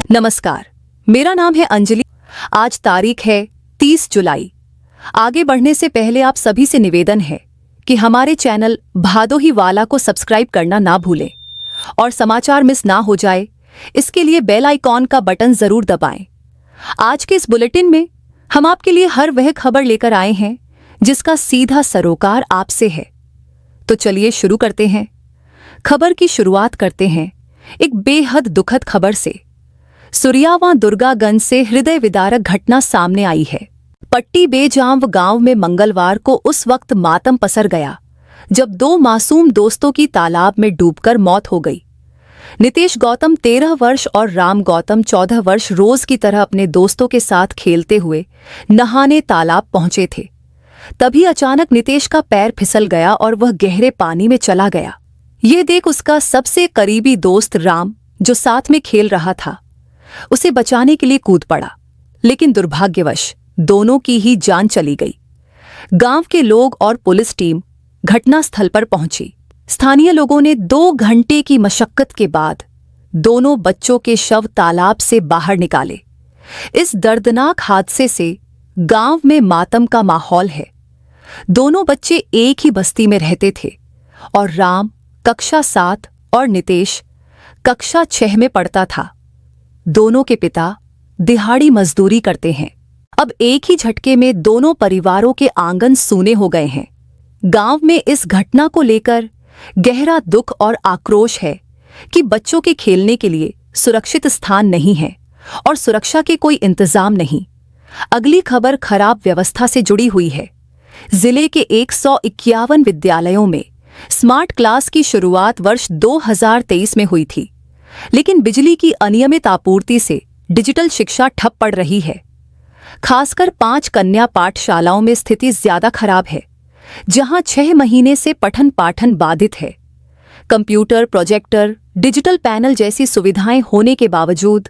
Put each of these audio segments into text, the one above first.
नमस्कार, मेरा नाम है अंजलि। आज तारीख है 30 जुलाई। आगे बढ़ने से पहले आप सभी से निवेदन है कि हमारे चैनल भादोही वाला को सब्सक्राइब करना ना भूलें और समाचार मिस ना हो जाए, इसके लिए बेल आइकॉन का बटन जरूर दबाएं। आज के इस बुलेटिन में हम आपके लिए हर वह खबर लेकर आए हैं जिसका सीधा सरोकार आपसे है। तो चलिए शुरू करते हैं। खबर की शुरुआत करते हैं एक बेहद दुखद खबर से। सुरियावां दुर्गागंज से हृदय विदारक घटना सामने आई है। पट्टी बेजाम गांव में मंगलवार को उस वक्त मातम पसर गया जब दो मासूम दोस्तों की तालाब में डूबकर मौत हो गई। नितेश गौतम 13 वर्ष और राम गौतम 14 वर्ष रोज की तरह अपने दोस्तों के साथ खेलते हुए नहाने तालाब पहुंचे थे। तभी अचानक नितेश का पैर फिसल गया और वह गहरे पानी में चला गया। ये देख उसका सबसे करीबी दोस्त राम, जो साथ में खेल रहा था, उसे बचाने के लिए कूद पड़ा, लेकिन दुर्भाग्यवश दोनों की ही जान चली गई। गांव के लोग और पुलिस टीम घटनास्थल पर पहुंची। स्थानीय लोगों ने 2 घंटे की मशक्कत के बाद दोनों बच्चों के शव तालाब से बाहर निकाले। इस दर्दनाक हादसे से गांव में मातम का माहौल है। दोनों बच्चे एक ही बस्ती में रहते थे और राम कक्षा 7 और नितेश कक्षा 6 में पढ़ता था। दोनों के पिता दिहाड़ी मजदूरी करते हैं। अब एक ही झटके में दोनों परिवारों के आंगन सूने हो गए हैं। गांव में इस घटना को लेकर गहरा दुख और आक्रोश है कि बच्चों के खेलने के लिए सुरक्षित स्थान नहीं है और सुरक्षा के कोई इंतजाम नहीं। अगली खबर खराब व्यवस्था से जुड़ी हुई है। जिले के 151 विद्यालयों में स्मार्ट क्लास की शुरुआत वर्ष 2023 में हुई थी, लेकिन बिजली की अनियमित आपूर्ति से डिजिटल शिक्षा ठप पड़ रही है। खासकर 5 कन्या पाठशालाओं में स्थिति ज्यादा खराब है, जहां 6 महीने से पठन पाठन बाधित है। कंप्यूटर, प्रोजेक्टर, डिजिटल पैनल जैसी सुविधाएं होने के बावजूद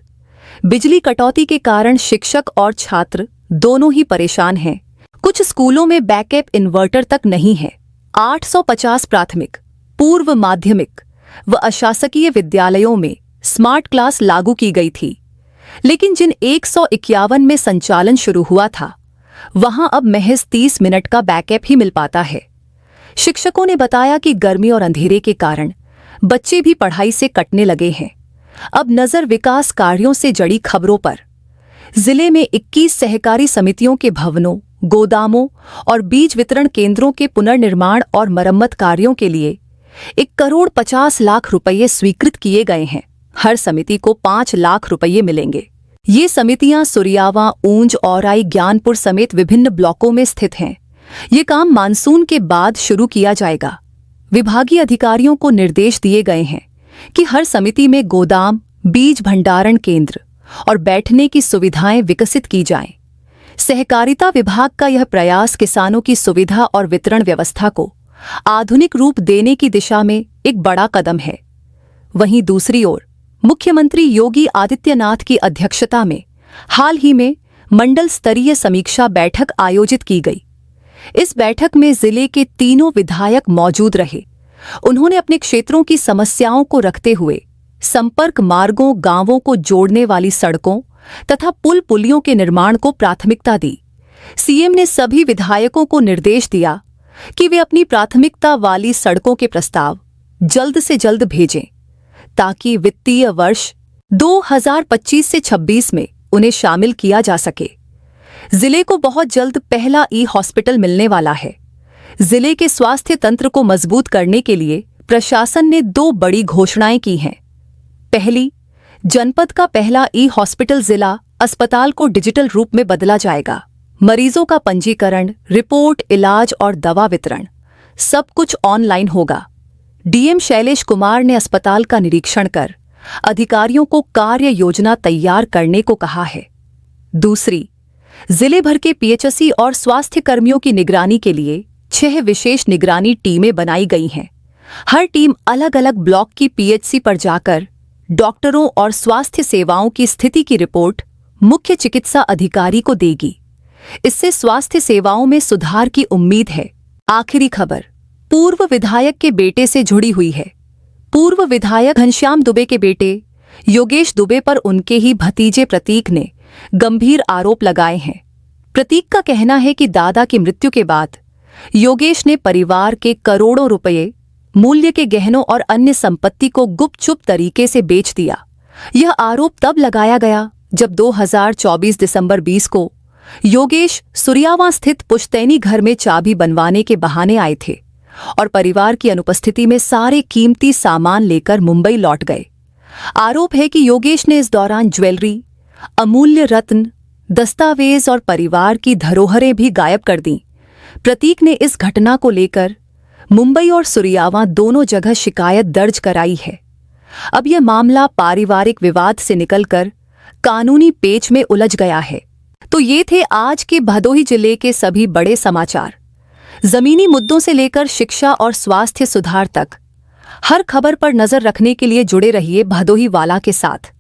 बिजली कटौती के कारण शिक्षक और छात्र दोनों ही परेशान हैं। कुछ स्कूलों में बैकअप इन्वर्टर तक नहीं है। 850 प्राथमिक, पूर्व माध्यमिक व अशासकीय विद्यालयों में स्मार्ट क्लास लागू की गई थी, लेकिन जिन 151 में संचालन शुरू हुआ था, वहां अब महज 30 मिनट का बैकअप ही मिल पाता है। शिक्षकों ने बताया कि गर्मी और अंधेरे के कारण बच्चे भी पढ़ाई से कटने लगे हैं। अब नजर विकास कार्यों से जुड़ी खबरों पर। जिले में 21 सहकारी समितियों के भवनों, गोदामों और बीज वितरण केंद्रों के पुनर्निर्माण और मरम्मत कार्यों के लिए 1,50,00,000 रुपये स्वीकृत किए गए हैं। हर समिति को 5 लाख रुपये मिलेंगे। ये समितियां सुरियावां, ऊंज, औराई, ज्ञानपुर समेत विभिन्न ब्लॉकों में स्थित हैं। ये काम मानसून के बाद शुरू किया जाएगा। विभागीय अधिकारियों को निर्देश दिए गए हैं कि हर समिति में गोदाम, बीज भंडारण केंद्र और बैठने की सुविधाएं विकसित की जाएं। सहकारिता विभाग का यह प्रयास किसानों की सुविधा और वितरण व्यवस्था को आधुनिक रूप देने की दिशा में एक बड़ा कदम है। वहीं दूसरी ओर मुख्यमंत्री योगी आदित्यनाथ की अध्यक्षता में हाल ही में मंडल स्तरीय समीक्षा बैठक आयोजित की गई। इस बैठक में जिले के तीनों विधायक मौजूद रहे। उन्होंने अपने क्षेत्रों की समस्याओं को रखते हुए संपर्क मार्गों, गांवों को जोड़ने वाली सड़कों तथा पुल पुलियों के निर्माण को प्राथमिकता दी। सीएम ने सभी विधायकों को निर्देश दिया कि वे अपनी प्राथमिकता वाली सड़कों के प्रस्ताव जल्द से जल्द भेजें, ताकि वित्तीय वर्ष 2025 से 26 में उन्हें शामिल किया जा सके। जिले को बहुत जल्द पहला हॉस्पिटल मिलने वाला है। जिले के स्वास्थ्य तंत्र को मजबूत करने के लिए प्रशासन ने 2 बड़ी घोषणाएं की हैं। पहली, जनपद का पहला हॉस्पिटल जिला अस्पताल को डिजिटल रूप में बदला जाएगा। मरीजों का पंजीकरण, रिपोर्ट, इलाज और दवा वितरण सब कुछ ऑनलाइन होगा। डीएम शैलेश कुमार ने अस्पताल का निरीक्षण कर अधिकारियों को कार्य योजना तैयार करने को कहा है। दूसरी, जिले भर के पीएचसी और स्वास्थ्य कर्मियों की निगरानी के लिए 6 विशेष निगरानी टीमें बनाई गई हैं। हर टीम अलग अलग ब्लॉक की पीएचसी पर जाकर डॉक्टरों और स्वास्थ्य सेवाओं की स्थिति की रिपोर्ट मुख्य चिकित्सा अधिकारी को देगी। इससे स्वास्थ्य सेवाओं में सुधार की उम्मीद है। आखिरी खबर पूर्व विधायक के बेटे से जुड़ी हुई है। पूर्व विधायक घनश्याम दुबे के बेटे योगेश दुबे पर उनके ही भतीजे प्रतीक ने गंभीर आरोप लगाए हैं। प्रतीक का कहना है कि दादा की मृत्यु के बाद योगेश ने परिवार के करोड़ों रुपए मूल्य के गहनों और अन्य संपत्ति को गुपचुप तरीके से बेच दिया। यह आरोप तब लगाया गया जब 2024 दिसंबर 20 को योगेश सुरियावां स्थित पुश्तैनी घर में चाबी बनवाने के बहाने आए थे और परिवार की अनुपस्थिति में सारे कीमती सामान लेकर मुंबई लौट गए। आरोप है कि योगेश ने इस दौरान ज्वेलरी, अमूल्य रत्न, दस्तावेज और परिवार की धरोहरें भी गायब कर दी। प्रतीक ने इस घटना को लेकर मुंबई और सुरियावां दोनों जगह शिकायत दर्ज कराई है। अब यह मामला पारिवारिक विवाद से निकलकर कानूनी पेच में उलझ गया है। तो ये थे आज के भदोही जिले के सभी बड़े समाचार। जमीनी मुद्दों से लेकर शिक्षा और स्वास्थ्य सुधार तक हर खबर पर नजर रखने के लिए जुड़े रहिए भदोही वाला के साथ।